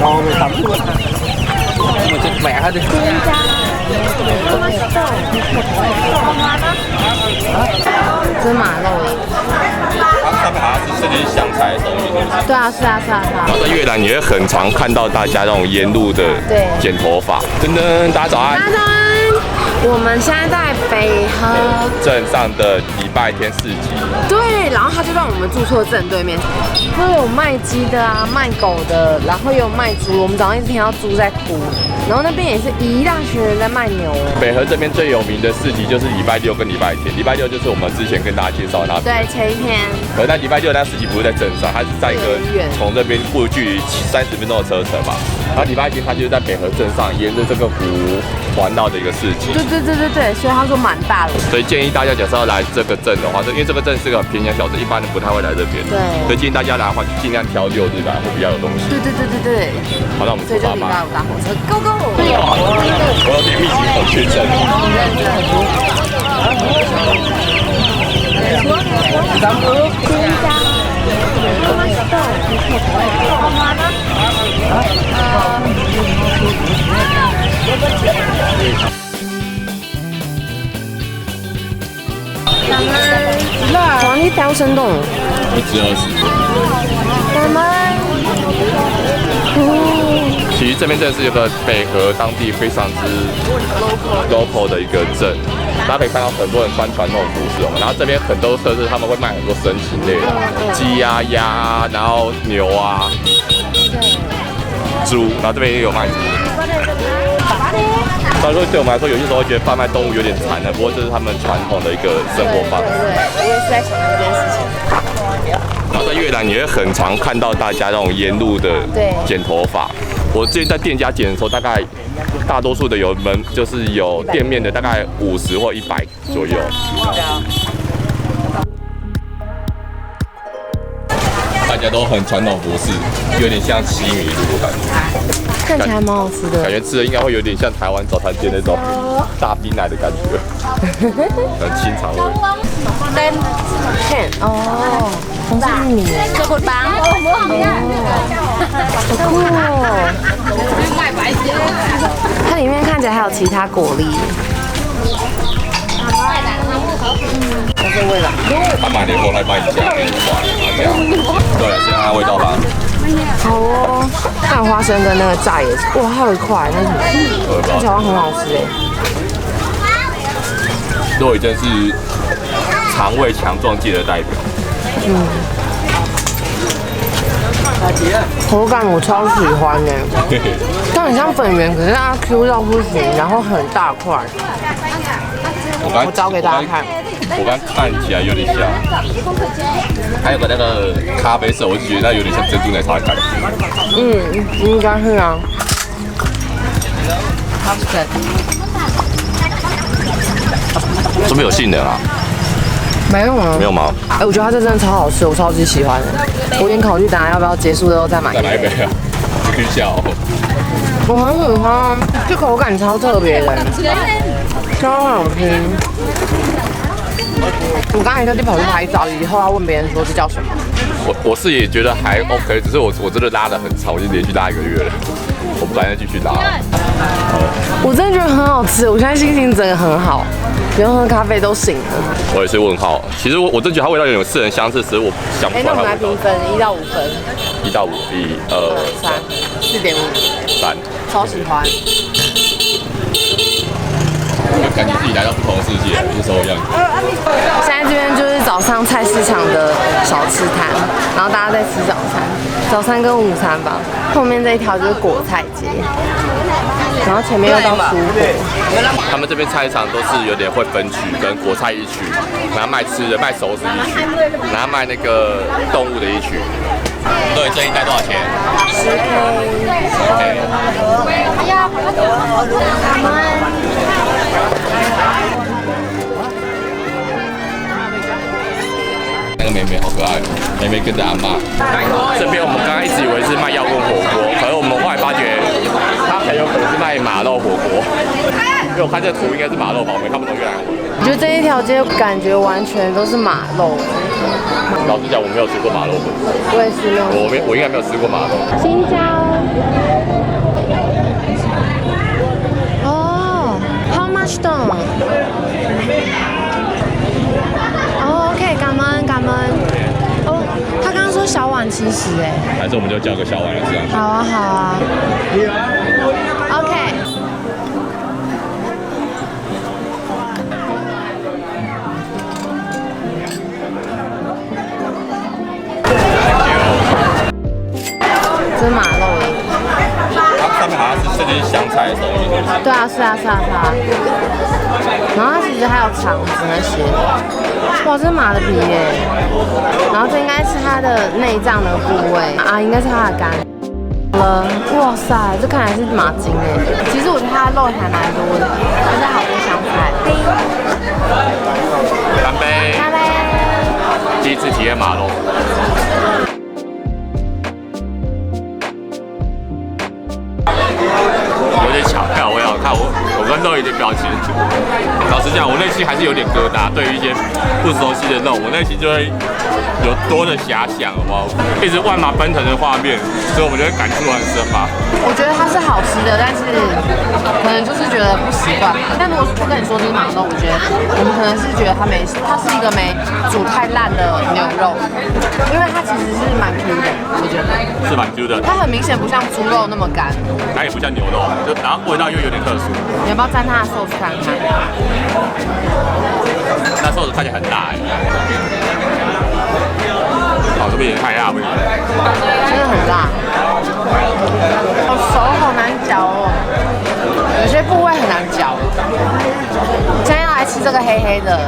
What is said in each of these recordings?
哦，没看过。我就买下的。这是马肉。上面好像是这些香菜的东西，是不是？对啊，是啊，是啊，是啊。然后在越南，你会很常看到大家那种沿路的剪头发。噔噔，大家早安。大家早安。我们现在在北河镇上的礼拜天市集。对，然后他就让我们住错镇对面，会有卖鸡的啊，卖狗的，然后也有卖猪。我们早上一直听到猪在哭，然后那边也是一大群人在卖牛。北河这边最有名的市集就是礼拜六跟礼拜天。礼拜六就是我们之前跟大家介绍那。对，前一天。可是那礼拜六那市集不是在镇上，它是在一个从这边过距离30分钟的车程嘛。然后礼拜天它就是在北河镇上，沿着这个湖环绕的一个市集。对，所以他说蛮大的。所以建议大家假设要来这个镇的话，因为这个镇是个很偏乡小镇，一般人不太会来这边。对。所以建议大家来的话，尽量挑6日来，会比较有东西。对。好，那我们出发吧。所以就礼拜5搭火车 ，Go Go！ 我有点密集恐惧症。哇，你超生动。我只20其实这边真的是有个北河当地非常之 local 的一个镇，大家可以看到很多人穿传统服饰哦。然后这边很多特色，他们会卖很多生禽类的，鸡啊、鸭啊，然后牛啊、猪，然后这边也有卖猪。虽然说对我们来说，有些时候会觉得贩卖动物有点残忍，不过这是他们传统的一个生活方式。对，我也是在想这件事情。然后在越南，你会很常看到大家那种沿路的剪头发。我之前在店家剪的时候，大概大多数的有门就是有店面的大概50或100左右。大家都很传统服饰，有点像西米露的感觉。看起来蛮好吃的，感觉吃的应该会有点像台湾早餐店那种大冰奶的感觉，很清肠胃。哦，红烧米，这个棒，好酷哦！它里面看起来还有其他果粒。这味道，他买了以后，他帮你加冰块，这样。对，先看看味道吧。好哦，还有花生跟那个炸也是，哇，还有一块那什么，看起来很好吃哎。肉已经是肠胃强壮界的代表。口感我超喜欢的，它很像粉圆，可是它 Q 到不行，然后很大块。我找给大家看。我刚看起来有点像，还有个那个咖啡色，我就觉得那有点像珍珠奶茶的感觉。应该是啊。是不是有杏仁啊？没有啊。没有吗？哎，我觉得它这真的超好吃，我超级喜欢的。我有点考虑等下要不要结束之后再买。再买一杯啊！你可以笑。我很喜欢，这口感超特别的，超好吃。我刚才特地跑去拍照，以后要问别人说这叫什么。我是也觉得还 OK， 只是我真的拉得很长，我已经连续拉1个月了，我不敢再继续拉了。我真的觉得很好吃，我现在心情整个很好，不用喝咖啡都醒了。我也是问号，其实我真觉得它味道有点似曾相识，只是我想不出来。那我们来评分，1到5分。1到5，1、2、3、4.5。3。超喜欢。感觉自己来到不同的世界，有时候一样。现在这边就是早上菜市场的小吃摊，然后大家在吃早餐跟午餐吧。后面这一条就是果菜街，然后前面又到蔬果。他们这边菜市场都是有点会分区，跟果菜一区，然后卖吃的、卖熟食一区，然后卖那个动物的一区。对，这一袋多少钱？10K。那个妹妹好可爱，妹妹跟着阿嬷。这边我们刚刚一直以为是卖药棍火锅，可是我们后来发觉，它很有可能是卖马肉火锅。因为我看这图应该是马肉吧，我没看不懂越南文。我觉得这一条街感觉完全都是马肉，老实讲，我没有吃过马肉粉，我也是没有。我应该没有吃过马肉。青椒。哦 ，How much dong？ 哦 ，OK， 感恩感恩。哦，他刚刚说小碗70哎。还是我们就叫个小碗来吃啊？好啊好啊。OK。这是马肉耶。它上面好像是这就是香菜的东西，是不是？对啊，是啊，是啊，是啊。然后它其实还有肠子那些，哇，这是马的皮耶。然后这应该是它的内脏的部位啊，应该是它的肝。哇塞，这看起来是马筋哎。其实我觉得它的肉还蛮多的，而且好多香菜。干杯！干杯！第一次体验马肉。有点巧妙，我想看我跟肉有点表情。老实讲，我内心还是有点疙瘩。对于一些不熟悉的肉，我内心就会有多的遐想，好不好？一直万马奔腾的画面，所以我们就会感触很深吧。我觉得它是好吃的，但是可能就是觉得不习惯。但如果我跟你说这是马肉，我觉得我们可能是觉得它是一个没煮太烂的牛肉，因为它其实是蛮 Q 的，我觉得是蛮 Q 的。它很明显不像猪肉那么干，它也不像牛肉，然后味道又有点特殊。你要不要蘸它的寿司看看？那寿司看起来很大哎。好，这边也看一下味道。真的很辣，好熟，好难嚼哦，有些部位很难嚼。现在要来吃这个黑黑的，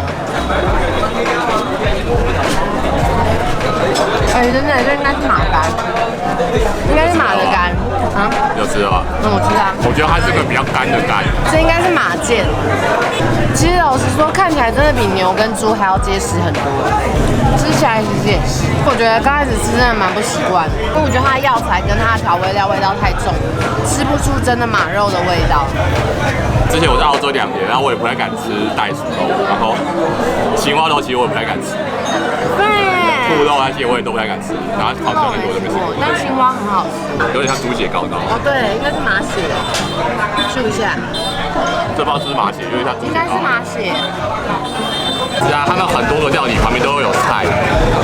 哎，真的，这应该是马肝，应该是马的肝啊。有吃了吧？我吃啊。我觉得它是个比较干的肝。这应该是马腱。其实老实说，看起来真的比牛跟猪还要结实很多。吃起来其实也是，我觉得刚开始吃真的蛮不习惯的，因为我觉得它的药材跟它的调味料味道太重，吃不出真的马肉的味道。之前我在澳洲2年，然后我也不太敢吃袋鼠肉，然后青蛙肉其实我也不太敢吃，对，兔肉那些我也都不太敢吃，然后烤小那个我都没吃过。但青蛙很好吃，有点像猪血糕糕。哦，对，应该是马血，试一下。这不知道是不是马血，有点像猪血糕。应该是马血。是啊，他们很多的料理旁边都会有菜，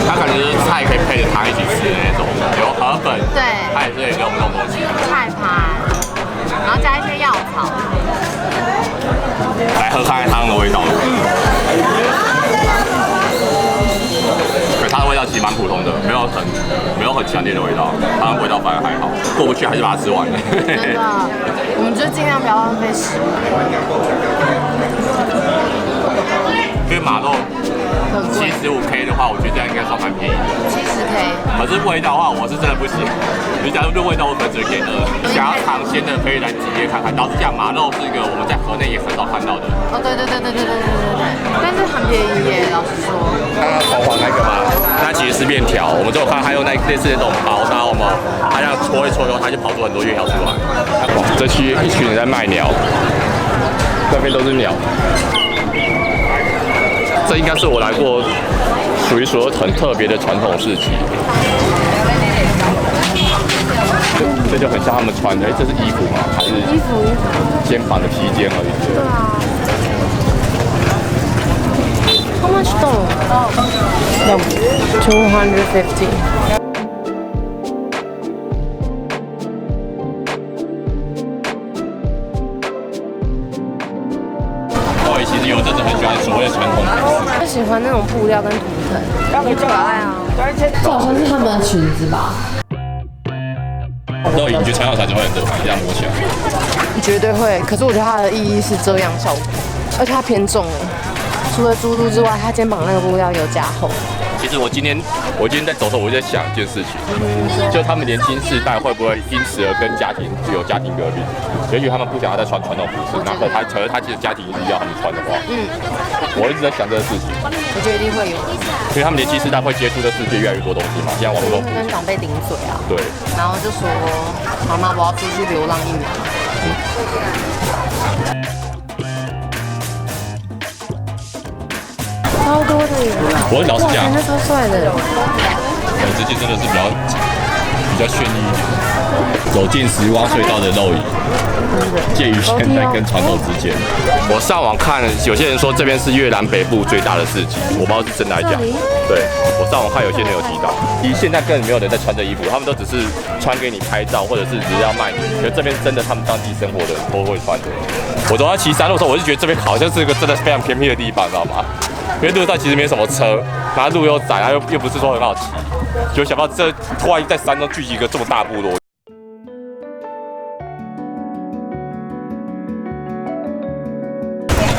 它感觉是菜可以配着汤一起吃的那种，有河粉，对，它也是有这种东西。菜盘，然后加一些药草。来喝看看汤的味道。它的味道其实蛮普通的，没有很强烈的味道，它的味道反而还好，过不去还是把它吃完了。真的，我们就尽量不要浪费食物。因为马肉75K 的话，我觉得这样应该算蛮便宜的。70K。可是味道的话，我是真的不行。你假如对味道，我可能只会给2。想要尝鲜的可以来体验看看。老实讲，马肉是一个我们在河内也很少看到的。哦，对，但是很便宜耶，老实说。刚刚黄黄那个嘛，那其实是面条。我们只有看它用类似那种薄刀嘛，它这样搓一搓以后，它就跑出很多面条出来。这区一群人在卖鸟，那边都是鸟。这应该是我来过属于很特别的传统市集。这就很像他们穿的，这是衣服吗？还是衣服肩膀的披肩而已？对啊。How much dong? 250. 其实有阵子很喜欢所谓的传统服饰，就喜欢那种布料跟图腾，很可爱啊。这好像是他们的裙子吧？肉你觉得穿上才就会很正常，这样摸起来？绝对会，可是我觉得它的意义是遮阳效果，而且它偏重哎。除了猪肚之外，它肩膀那个布料有加厚。其实我今天在走的时候，我就在想一件事情，就他们年轻世代会不会因此而跟家庭具有家庭革命？也许他们不想要再穿传统服饰，然后他其实家庭一直要他们穿的话，我一直在想这个事情。我觉得一定会有，因为他们年轻世代会接触的世界越来越多东西嘛，像网络。会跟长辈顶嘴啊。对。然后就说：“妈妈，我要出去流浪1年。”超多的耶！我老实讲，那超帅的。这件真的是比较绚丽一点。走进时光隧道的肉椅，介于现代跟传统之间。我上网看，有些人说这边是越南北部最大的市集，我不知道是真的还是假的。对，我上网看有些人有提到，其实现在根本没有人在穿这衣服，他们都只是穿给你拍照，或者是只是要卖你。可是这边真的他们当地生活的人都会穿的。我走到骑山路的时候，我就觉得这边好像是一个真的非常偏僻的地方，知道吗？因为路上其实没什么车，然后路又窄，然后又不是说很好骑，就想不到这突然在山中聚集一个这么大部落。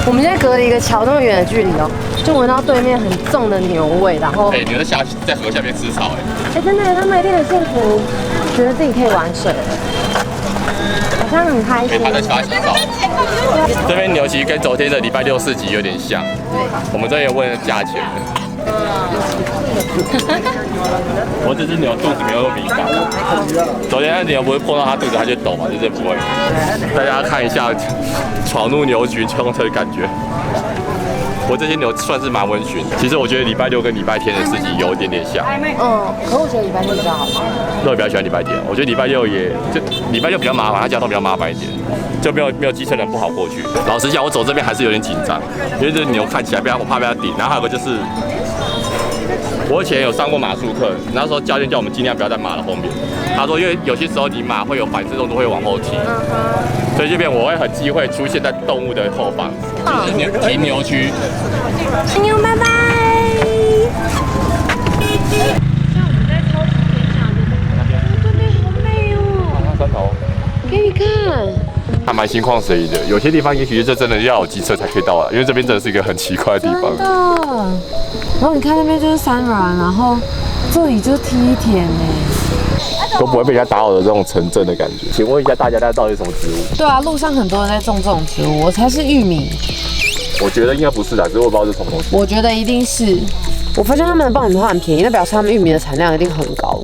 我们现在隔了一个桥那么远的距离哦，就闻到对面很重的牛味，然后你在河下面吃草真的，他们一定很幸福，觉得自己可以玩水，好像很开心。他在擦洗澡。这边牛其实跟昨天的礼拜六市集有点像，我们这边有问价钱的。我这只牛肚子没有那么敏感，昨天那牛不会碰到它肚子它就抖嘛，这只不会。大家看一下闯入牛群冲车的感觉。我这些牛算是蛮温驯的。其实我觉得礼拜六跟礼拜天的市集有一点点像。可我觉得礼拜六比较好。那我比较喜欢礼拜天，我觉得礼拜六礼拜六比较麻烦，它交通比较麻烦一点，就没有机车人不好过去。老实讲，我走这边还是有点紧张，因为这牛看起来我怕被它顶。然后还有个就是，我以前有上过马术课，那时候教练叫我们尽量不要在马的后面。他说，因为有些时候你马会有反制动作，会往后踢，所以这边我会很忌讳出现在动物的后方，就是停牛区。安妞，拜拜。对面好美哦！山头，给你看。还蛮心旷神怡的，有些地方也许这真的要有机车才可以到啊，因为这边真的是一个很奇怪的地方。真的。然后你看那边就是山峦，然后这里就是梯田哎，都不会被人家打扰的这种城镇的感觉。请问一下大家，那到底是什么植物？对啊，路上很多人在种这种植物，我猜是玉米。我觉得应该不是啦，只是我不知道是什么东西。我觉得一定是。我发现他们的爆米花很便宜，那表示他们玉米的产量一定很高。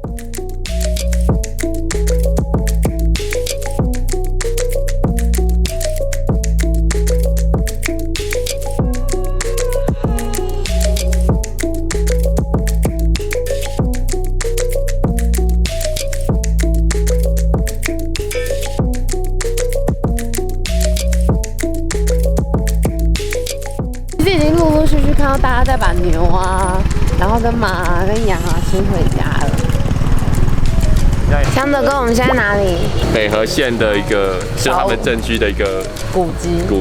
已经陆陆续续看到大家在把牛啊，然后跟马啊、跟羊啊牵回家了。香德哥，我们现在哪里？北河县的一个，是他们镇区的一个古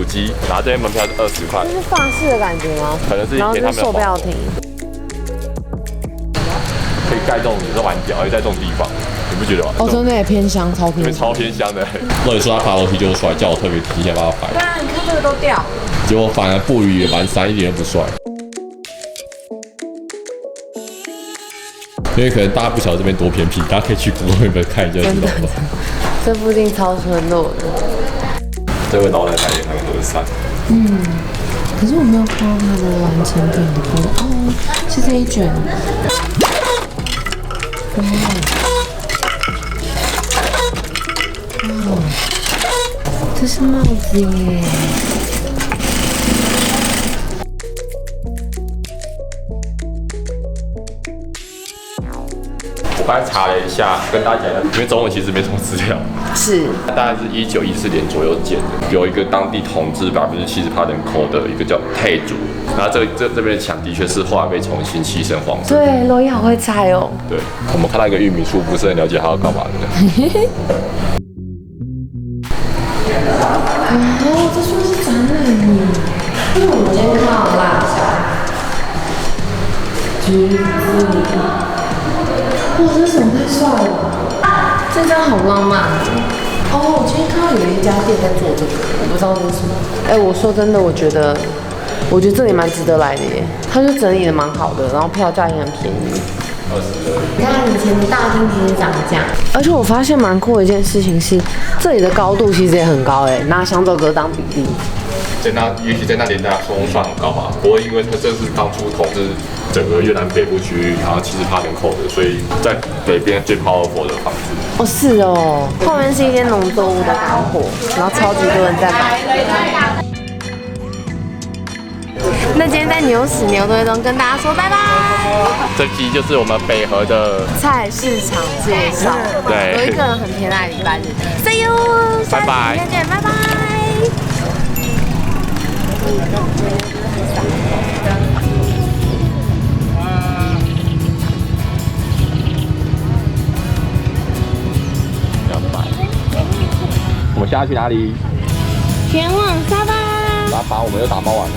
迹。然后这边门票是20块。这是法式的感觉吗？可能是以前他们的售票亭。可以盖这种，也是蛮屌，而且在这种地方，你不觉得吗？哦，真的也偏香，超偏香。超偏香的。或者说他爬楼梯就是帅，叫我特别提前把它摆。对啊，你看这个都掉。结果反而步履也蛮闪，一点都不帅。因为可能大家不晓得这边多偏僻，大家可以去 Google Map 看一下就知道了。这附近超村落的。这位老奶奶也很和善。可是我没有看到它的完成品的部分哦，是这一卷。这是帽子耶。我刚才查了一下，跟大家讲，因为中文其实没什么资料，是大概是1914年左右建的，有一个当地统治70%人口的一个叫泰族，然后这边的墙的确是后来被重新漆成黄色。对，罗伊好会猜哦。对，我们看到一个玉米树，不是很了解它要干嘛的。哦，这说是展览呢，因为我们今天看到辣椒、橘子。哇，这什么太帅了！这张好浪漫哦！我今天看到有一家店在做这个，我不知道这是什么。我说真的，我觉得这里蛮值得来的耶。它就整理的蛮好的，然后票价也很便宜。你看以前的大厅其实涨价，而且我发现蛮酷的一件事情是，这里的高度其实也很高哎，拿香洲哥当比例。也许在那年代说算很高吧，不过因为它这是当初统治整个越南北部区域，然后70%人口的，所以在北边最 powerful 的房子。哦，是哦，后面是一间农作物的干货，然后超级多人在买。那今天在牛屎牛队中跟大家说拜拜。这集就是我们北河的菜市场介绍。对，有一个人很偏爱礼拜日。See you，拜拜，下次见，拜拜。我们现在去哪里？前往沙巴。沙巴，我们又打包完了。